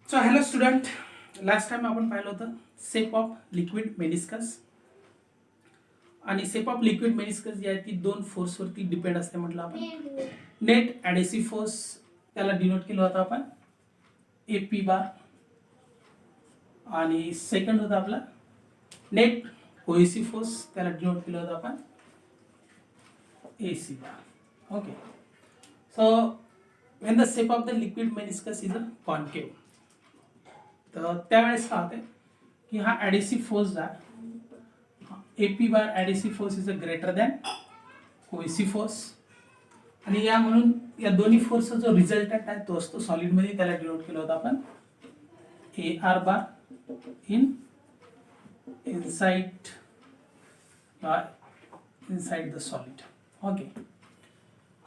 So hello student, last time आपण पाहिलं होतं सेप ऑफ लिक्विड मेनिस्कस. आणि सेप ऑफ लिक्विड मेनिस्कस जी आहे ती दोन फोर्सवरती डिपेंड असते म्हटलं आपण. नेट ॲडेसिव्ह फोर्स त्याला डिनोट केलं होतं आपण AP बार, आणि सेकंड होता आपला नेट कोहेसिव्ह फोर्स, त्याला डिनोट केलं होतं आपण AC bar. Okay, so when the shape of the liquid meniscus is a concave, तर त्यावेळेस काय होते की हा ॲडेसिव्ह फोर्स आहे AP bar, adhesive force is a greater than cohesive force. आणि या म्हणून या दोन्ही फोर्सचा जो रिझल्टंट आहे तो असतो सॉलिडमध्ये, त्याला डिनोट केलं होतं आपण AR bar inside the solid. Okay,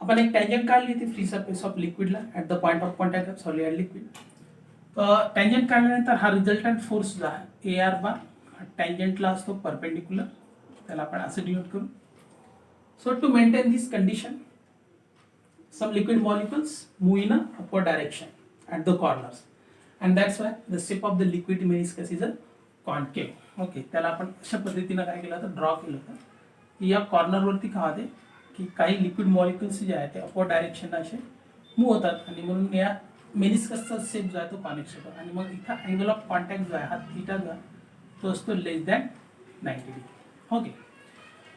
आपण एक टँजंट काढली होती फ्री सरफेस ऑफ लिक्विडला at the point of contact of solid and liquid. Tangent काढल्यानंतर हा रिझल्टंट फोर्स जो आहे AR बार हा टँजंटला असतो परपेंडिक्युलर, त्याला आपण असं डिनोट करू. So to maintain this condition some liquid molecules move in a upward direction at the corners, and that's why the shape of the liquid meniscus is a concave. Okay, त्याला आपण अशा पद्धतीनं काय केलं होतं, ड्रॉ केलं होतं की या कॉर्नरवरती काय होते की काही लिक्विड मॉलिक्युल्स जे आहेत ते अपवर्ड डायरेक्शन असे मूव्ह होतात, आणि म्हणून या मेनिस्कसचा शेप जो आहे तो कॉनिक्स होतो. आणि मग इथं अँगल ऑफ कॉन्टॅक्ट जो आहे हा थीटा जो आहे तो असतो लेस दॅन 90 डिग्री. ओके,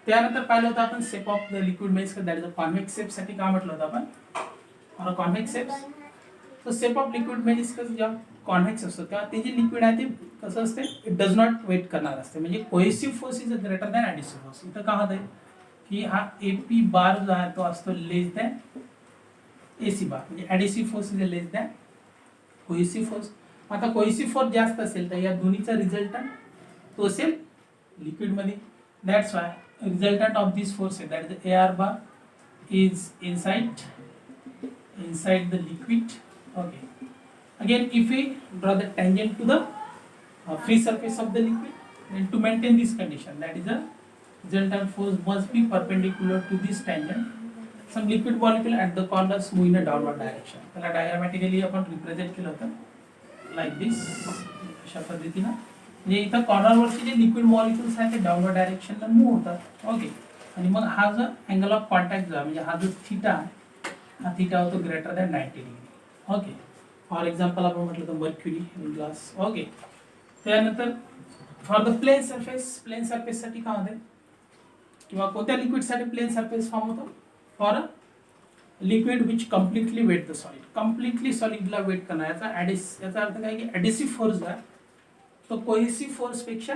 त्यानंतर पाहिलं होतं आपण shape of the liquid meniscus, that is a convex shape साठी काय म्हटलं होतं आपण, कॉन्व्हेक्स शेप्स. तर शेप ऑफ लिक्विड मेनिस्कस जेव्हा कॉन्व्हेक्स असतो तेव्हा ते जे लिक्विड आहे ते कसं असते, इट डज नॉट वेट करणार असते. म्हणजे cohesive force is a greater than adhesive force. इथं काय होत आहे की हा AP बार जो आहे तो असतो लेस दॅन AC बार, म्हणजे adhesive force is less than cohesive force. आता कोहेसिव्ह फोर्स जास्त असेल तर या दोन्हीचा रिझल्टंट तो असेल लिक्विडमध्ये. That's why resultant of this force, that is the AR bar, is inside the liquid. Okay, again if we draw the tangent to the free surface of the liquid, then to maintain this condition, that is the resultant force must be perpendicular to this tangent. Some liquid molecule at the corners move in a downward direction. त्याला diagrammatically आपण represent केलं होतं like this, अशा पद्धतीनं. म्हणजे इथं कॉर्नरवरचे जे liquid molecules आहेत ते डाऊनवर्ड डायरेक्शनला मूव्ह होतात. ओके, आणि मग हा जो अँगल ऑफ कॉन्टॅक्ट जो आहे म्हणजे हा जो थीटा आहे हा थीटा होतो greater than 90 degree. Okay, for example आपण म्हटलं तर मर्क्युरी इन ग्लास. ओके, त्यानंतर for the plane surface, plane सरफेससाठी काय होते किंवा कोणत्या लिक्विडसाठी प्लेन सरफेस फॉर्म होतो, for a liquid which completely wet the solid. Completely सॉलिडला वेट करणार याचा अर्थ काय की ॲडेसिव्ह फोर्स आहे तो कोहेसिव्ह फोर्सपेक्षा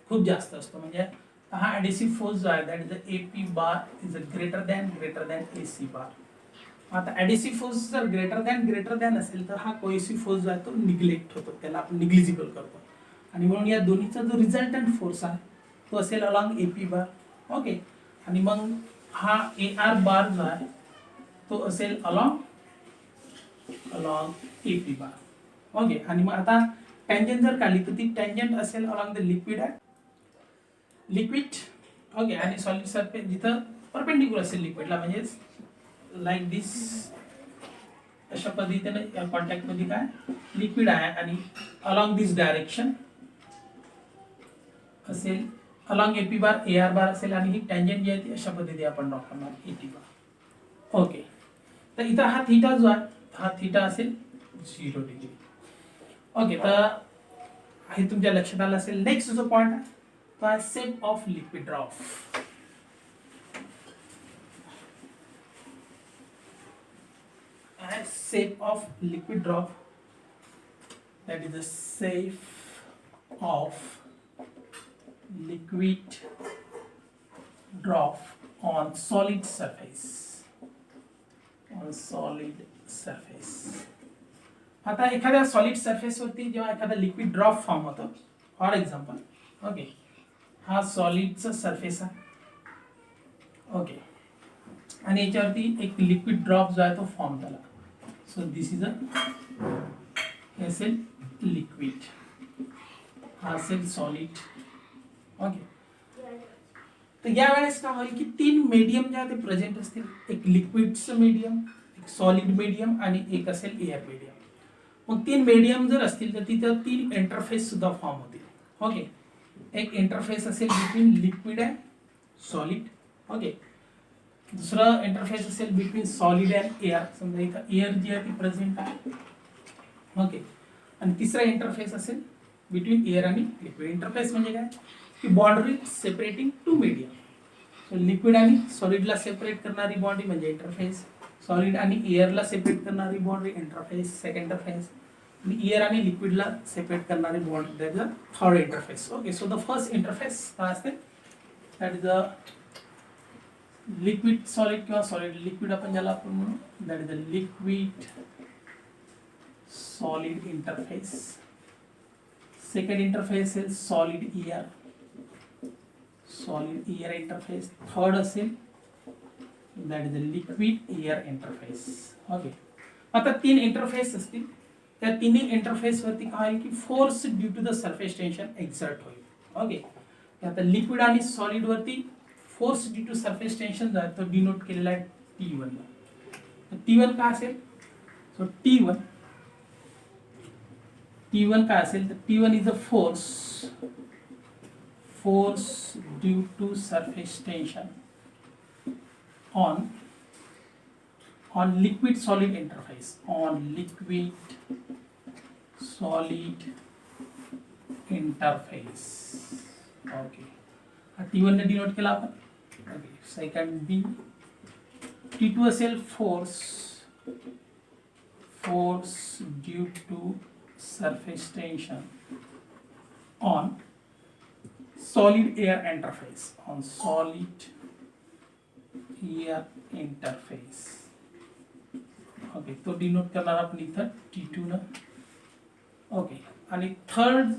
खूप जास्त असतो. म्हणजे हा ॲडेसिव्ह फोर्स जो आहे that is the AP bar is a greater than AC बार. आता ॲडेसिव्ह फोर्स जर ग्रेटर दॅन असेल तर हा कोहेसिव्ह फोर्स जो आहे तो निग्लेक्ट होतो, त्याला आपण निग्लिजिबल करतो. आणि म्हणून या दोन्हीचा जो रिझल्टंट फोर्स आहे तो असेल अलॉंग AP बार. ओके, आणि मग हा AR बार जो आहे तो असेल अलॉंग AP बार. ओके, आणि मग आता टँजंट जर काढली तर ती टँजंट असेल अलॉंग द लिक्विड. ओके, आणि सॉलिड सरफेस जिथं परपेंडिक्युलर असेल लिक्विडला, म्हणजे लाईक दिस, अशा पद्धतीने या कॉन्टॅक्टमध्ये काय लिक्विड आहे आणि अलॉंग दिस डायरेक्शन असेल अलॉंग AP बार AR बार असेल, आणि ही टँजंट जी आहे ती अशा पद्धतीने आपण ड्रॉ करणार AP बार. ओके, तर इथं हा थीटा जो आहे हा थीटा असेल 0 डिग्री. ओके, तर हे तुमच्या लक्षात आलं असेल. नेक्स्ट जो पॉइंट आहे तो आहे shape of liquid drop. Shape of liquid drop, that is the shape of liquid drop on solid surface. आता एखाद्या सॉलिड सरफेसवरती जेव्हा एखादा लिक्विड ड्रॉप फॉर्म होतो, फॉर एक्झाम्पल ओके हा सॉलिडचा सरफेस आहे. ओके, आणि याच्यावरती एक लिक्विड ड्रॉप जो आहे तो फॉर्म झाला. सो दिस इज हे असेल लिक्विड, हा असेल सॉलिड. ओके, तर या वेळेस काय होईल की तीन मीडियम जे आहे ते प्रेझेंट असतील. एक लिक्विडचं मीडियम, सॉलिड मीडियम आणि एक असेल एअर मीडियम. मग 3 मीडियम जर असतील तर तिथं 3 इंटरफेस सुद्धा फॉर्म होतील. ओके, एक इंटरफेस असेल between liquid and solid. Okay, दुसरं इंटरफेस असेल बिटवीन सॉलिड अँड एअर. समजा इथं एअर जी आहे ती प्रेझेंट आहे. ओके, आणि तिसरा इंटरफेस असेल बिटवीन एअर आणि लिक्विड. इंटरफेस म्हणजे काय की boundary separating two medium. So liquid आणि सॉलिडला सेपरेट करणारी बाउंड्री म्हणजे इंटरफेस, सॉलिड आणि एअरला सेपरेट करणारी बाउंड्री इंटरफेस, सेकंड इंटरफेस, आणि एअर आणि लिक्विडला सेपरेट करणारी boundary that is the third interface. Okay, so the first interface काय असते that is the liquid solid किंवा सॉलिड लिक्विड आपण ज्याला आपण म्हणू that is the liquid solid interface. Second interface is solid air, solid air interface. Third असेल that is a liquid air interface. Okay, आता 3 interface असतील. त्या तिन्ही इंटरफेस वरती काय आहे की force due to the surface tension exert होईल. ओके, आता लिक्विड आणि सॉलिड वरती force due to surface tension जो आहे तो डिनोट केलेला आहे T1 ला. T1 काय असेल, सो T1 काय असेल तर T1 is a force due to surface tension on liquid solid interface, on liquid solid interface. Okay, T1 ने डिनोट केला आपण. ओके, सेकंड बी. T2 असेल force due to surface tension on solid air interface, on solid air interface. Okay, तो denote करणार आपण इथं T2 न. Okay, आणि थर्ड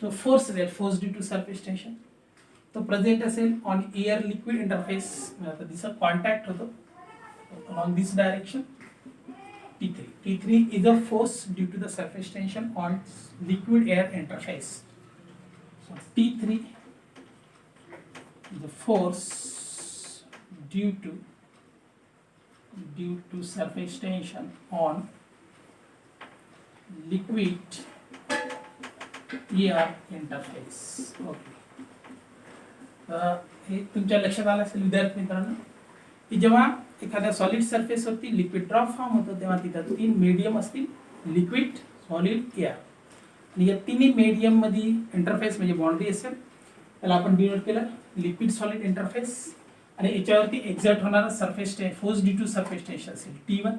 जो फोर्स असेल force due to surface tension तो प्रेझेंट असेल ऑन एअर लिक्विड इंटरफेस. आता दिसं कॉन्टॅक्ट होतो along this direction. T3 is a force due to the surface tension on liquid air interface. So T3 is a force due to surface tension on liquid air interface. Okay. हे तुमच्या लक्षात आलं असेल विद्यार्थी मित्रांनो की जेव्हा एखाद्या सॉलिड सरफेस वरती लिक्विड ड्रॉप फॉर्म होतो तेव्हा तिथं 3 मीडियम असतील, लिक्विड, सॉलिड, एअर. आणि या तिन्ही मीडियम मध्ये इंटरफेस म्हणजे बाउंड्री असेल त्याला आपण डिनोट केलं लिक्विड सॉलिड इंटरफेस. आणि याच्यावरती एक्झर्ट होणारा surface force due to surface tension असेल T1.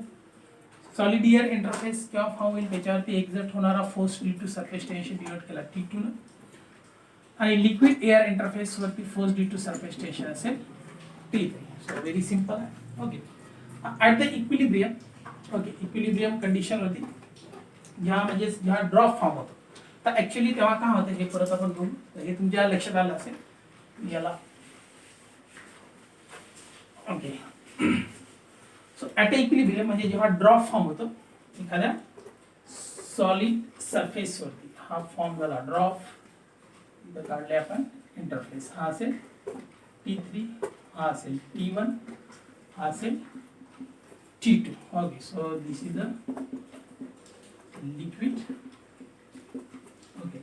सॉलिड एअर इंटरफेस केव्हा फॉर्म होईल त्याच्यावरती एक्झर्ट होणारा force due to surface tension denote केला T2 न. आणि लिक्विड एअर इंटरफेस वरती force due to surface tension असेल T3. सो व्हेरी सिंपल आहे. Okay, at the equilibrium. Okay, equilibrium condition होती जेव्हा ड्रॉप फॉर्म होतो तर ऍक्च्युली तेव्हा काय होतं हे परत आपण बघू. हे तुमच्या लक्षात आलं असेल याला. Okay, so at a equilibrium म्हणजे जेव्हा ड्रॉप फॉर्म होतो एखाद्या सॉलिड सरफेस वरती हा फॉर्म झाला ड्रॉप. काढले आपण इंटरफेस. हा असेल T3, हा असेल T1, हा असेल T2. Okay, so this is the liquid. Okay,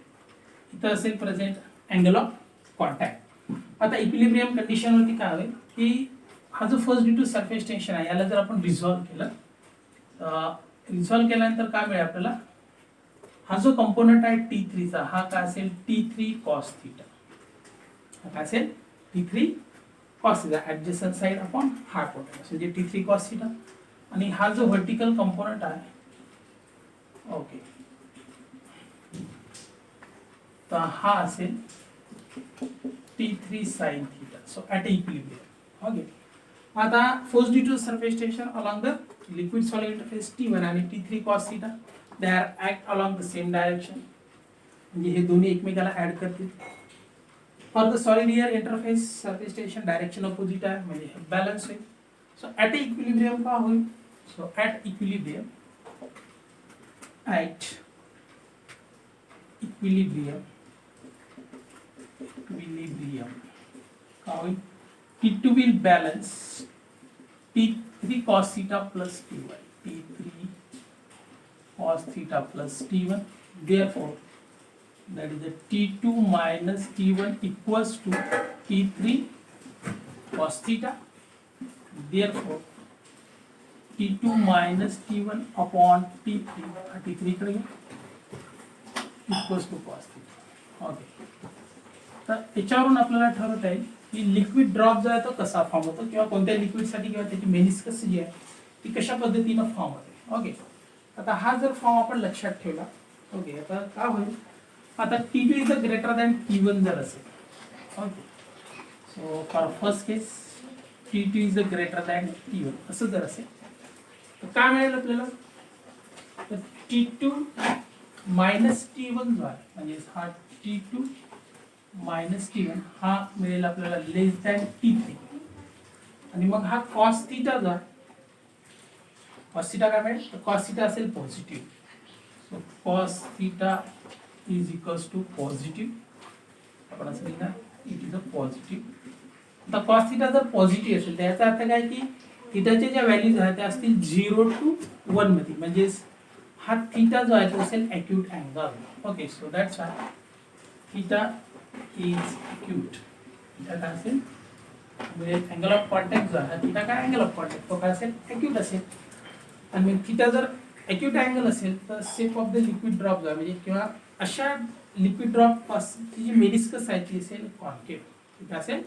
इथं असेल प्रेझेंट अँगल ऑफ कॉन्टॅक्ट. आता इक्विलिब्रियम कंडिशन वरती काय होईल की हा जो first due to surface tension आहे याला जर आपण रिझॉल्व्ह केलं केल्यानंतर काय मिळेल आपल्याला हा जो कंपोनंट आहे T3 चा हा काय असेल T3 cos थीटा. हा काय असेल T3 cos theta adjacent side upon hypotenuse म्हणजे T3 cos थीटा. आणि हा जो व्हर्टिकल कंपोनंट आहे ओके तर हा असेल T3 sin theta. So at equilibrium. Okay, आता force due to surface tension along the liquid solid interface T1 आणि T3 cos theta they are act along the same direction म्हणजे हे दोन्ही एकमेकाला ऍड करतील. For the solid air interface surface tension direction opposite आहे म्हणजे balance होईल. So at equilibrium का होईल. सो ॲट इक्विलिब्रियम का होईल T2 will balance किती cos theta plus T1 T3 cos theta plus T1, therefore that is the T2 minus T1 equals to T3 cos theta, therefore T2 minus T1 upon T3 T3 कडे equals to cos theta. Okay, तर याच्यावरून आपल्याला ठरवता येईल की liquid drop जो आहे तो कसा फॉर्म होतो किंवा कोणत्या लिक्विडसाठी किंवा त्याची मेनिस्कस जी आहे ती कशा पद्धतीनं फॉर्म होते. ओके, आता हा जर फॉर्म आपण लक्षात ठेवला, ओके, आता काय होईल, आता T2 is greater than T1 जर असेल, okay, so for first case T2 is greater than T1 असं जर असेल तर काय मिळेल आपल्याला, तर T2 मायनस T1 जो आहे म्हणजे हा T2 मायनस T1 हा मिळेल आपल्याला लेस दॅन T3 आणि मग हा कॉस थीटा जो आहे cos theta काय मिळेल, तर cos theta असेल positive, so cos theta is equals to positive, आपण असं लिहिणार इट इज अ पॉझिटिव्ह. आता cos theta जर पॉझिटिव्ह असेल तर याचा अर्थ काय की थीटाचे ज्या व्हॅल्यूज आहेत त्या असतील 0 to 1 मध्ये, म्हणजे हा थीटा जो आहे तो असेल acute angle. Okay, so that's why theta is acute. Theta काय असेल, म्हणजे अँगल ऑफ कॉन्टॅक्ट जो आहे थीटा काय अँगल ऑफ कॉन्टॅक्ट तो काय असेल ॲक्यूट असेल. आणि थीटा जर ॲक्यूट अँगल असेल तर shape of the liquid drop जो आहे म्हणजे किंवा अशा लिक्विड ड्रॉप पासून जी मेनिस्कस आहे ती असेल कॉन्केव्ह. ठीक असेल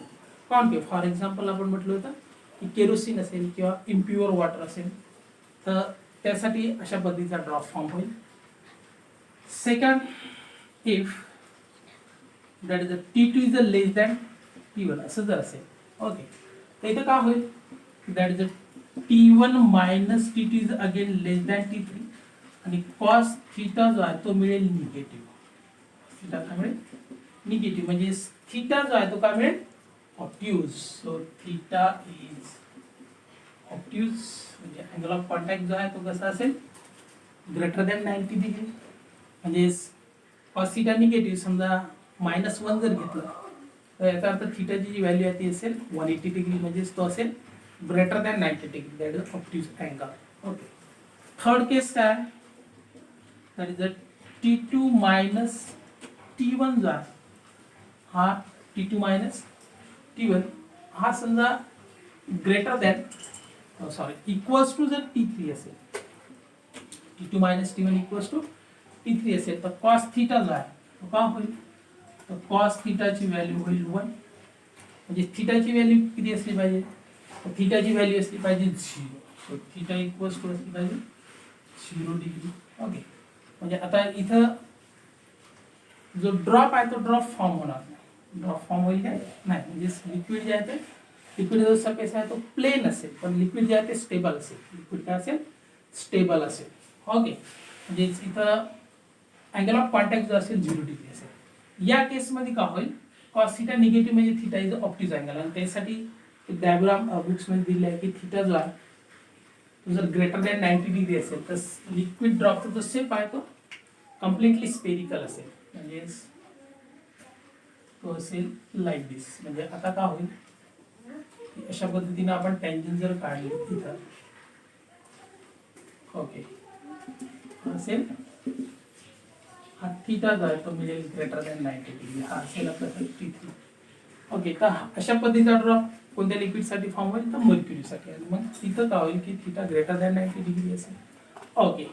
कॉन्केव्ह. फॉर एक्झाम्पल आपण म्हटलं होतं की केरोसिन असेल किंवा इम्प्युअर वॉटर असेल तर त्यासाठी अशा पद्धतीचा ड्रॉप फॉर्म होईल. Second, if that is T2 is a less than T1 असं जर असेल, ओके, तर इथं काय होईल, that is T1 minus T2 is again less than T3 आणि कॉस थीटा जो आहे तो मिळेल निगेटिव्ह. थीटा काय मिळेल निगेटिव्ह, म्हणजे थीटा जो आहे तो काय मिळेल obtuse. So theta is obtuse म्हणजे अँगल ऑफ कॉन्टॅक्ट जो आहे तो कसा असेल ग्रेटर दॅन 90 डिग्री, म्हणजे कॉस थीटा निगेटिव्ह समजा -1 जर घेतलं तर याचा अर्थ थीटाची जी व्हॅल्यू आहे ती असेल 180 डिग्री, म्हणजे तो असेल greater than 90 degree, that is obtuse angle. Okay, third case काय, that is T2 minus T1 जो आहे हा T2 मायनस T1 हा समजा ग्रेटर दॅन इक्वल्स टू जर T3 असेल, T2 minus T1 equals to T3 असेल तर कॉस थीटा जो आहे तो काय होईल, तर कॉस थीटाची व्हॅल्यू होईल 1, म्हणजे थीटाची व्हॅल्यू किती असली पाहिजे, तर थीटाची व्हॅल्यू असली पाहिजे 0. सो थीटा इक्वल्स टू असली पाहिजे 0 डिग्री. ओके, म्हणजे आता इथं जो ड्रॉप आहे तो ड्रॉप फॉर्म होणार नाही. ड्रॉप फॉर्म होईल काय नाही, म्हणजे लिक्विड जे आहे ते लिक्विड जो सरफेस आहे तो प्लेन असेल पण लिक्विड जे आहे ते स्टेबल असेल. लिक्विड काय असेल स्टेबल असेल. ओके, म्हणजे इथं अँगल ऑफ कॉन्टॅक्ट जो असेल 0 डिग्री असेल. या केसमध्ये काय होईल, कॉस थीटा निगेटिव्ह म्हणजे थीटा इज ऑब्ट्यूज अँगल, आणि त्यासाठी डायग्राम बुक्समध्ये दिले आहे की थीटा जो आहे तो जर ग्रेटर दॅन 90 डिग्री असेल तर लिक्विड ड्रॉपचा जो शेप आहे तो कम्प्लिटली स्पेरिकल असेल, म्हणजे तो असेल लाईक दिस. म्हणजे आता काय होईल, अशा पद्धतीने आपण टँजंट जर काढली तिथं, ओके, असेल हा थीटा जो आहे तो मिळेल ग्रेटर दॅन 90 डिग्री, हा असेल आपला T3. ओके, तर अशा पद्धतीचा ड्रॉप कोणत्या लिक्विडसाठी फॉर्म होईल तर मर्क्युरीसाठी, आणि मग तिथं काय होईल की थीटा ग्रेटर दॅन 90 डिग्री असेल. ओके,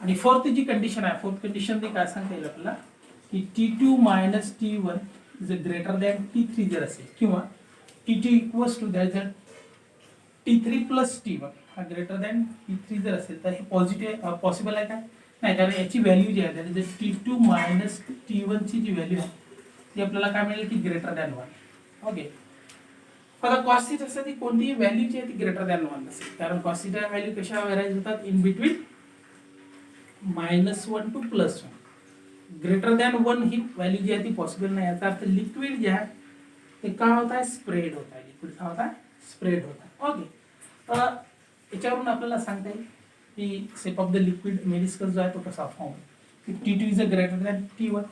आणि फोर्थ जी कंडिशन आहे, फोर्थ कंडिशन मध्ये काय सांगता येईल आपल्याला की T2 minus T1 is greater than T3 जर असेल किंवा T2 equals to that T3 plus T1 हा ग्रेटर दॅन T3 जर असेल तर हे पॉझिटिव्ह पॉसिबल आहे का नाही, कारण याची व्हॅल्यू जी आहे दॅट T2 मायनस T1 ची जी व्हॅल्यू आहे ती आपल्याला काय मिळेल की ग्रेटर दॅन 1. ओके, आता कॉस थीटासाठी कोणतीही व्हॅल्यू जी आहे ती ग्रेटर दॅन 1 असेल, कारण कॉस थीटा व्हॅल्यू कशा व्हॅराईज होतात in between -1 to +1. Greater than 1 ही व्हॅल्यू जी आहे ती पॉसिबल नाही. याचा अर्थ लिक्विड जे आहे ते काय होत आहे स्प्रेड होत आहे, लिक्विड काय होत आहे स्प्रेड होत आहे. ओके, तर याच्यावरून आपल्याला सांगता येईल की shape of the liquid meniscus जो आहे तो कसा फॉर्म होईल. T2 is greater than T1,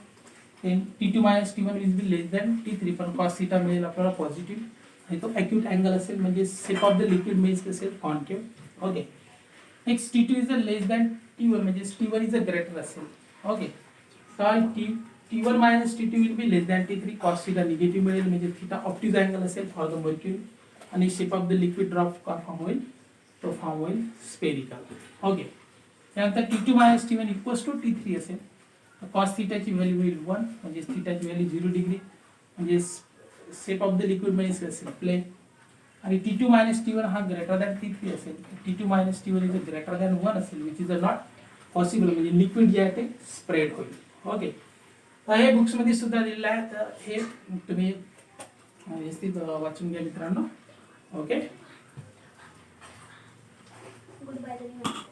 then T2 minus T1 is B less than T3, पण कॉस थीटा मिळेल आपल्याला पॉझिटिव्ह आणि तो ॲक्यूट अँगल असेल म्हणजे shape of the liquid means असेल concave. Okay. Next T2 is a less than T1 म्हणजे T1 is a greater असेल. ओके. तर T1 minus T2 will be less than T3 cos theta negative मिळेल म्हणजे theta obtuse angle असेल for the mercury आणि shape of the liquid drop का form होईल, तो फॉर्म होईल स्पेरिकल. ओके. त्यानंतर T2 minus T1 equals to T3 असेल. कॉस थिटाची व्हॅल्यू होईल 1 म्हणजे थिटाची व्हॅल्यू 0 डिग्री म्हणजे शेप ऑफ द लिक्विड म्हणजे असेल प्लेन आणि T2 मायनस T1 हा ग्रेटर दॅन T3 असेल. T2 minus T1 is greater than 1 असेल which is a not possible म्हणजे लिक्विड जे आहे ते स्प्रेड होईल. ओके. तर हे बुक्समध्ये सुद्धा दिलेलं आहे, तर हे तुम्ही व्यवस्थित वाचून घ्या मित्रांनो. ओके. Good bye.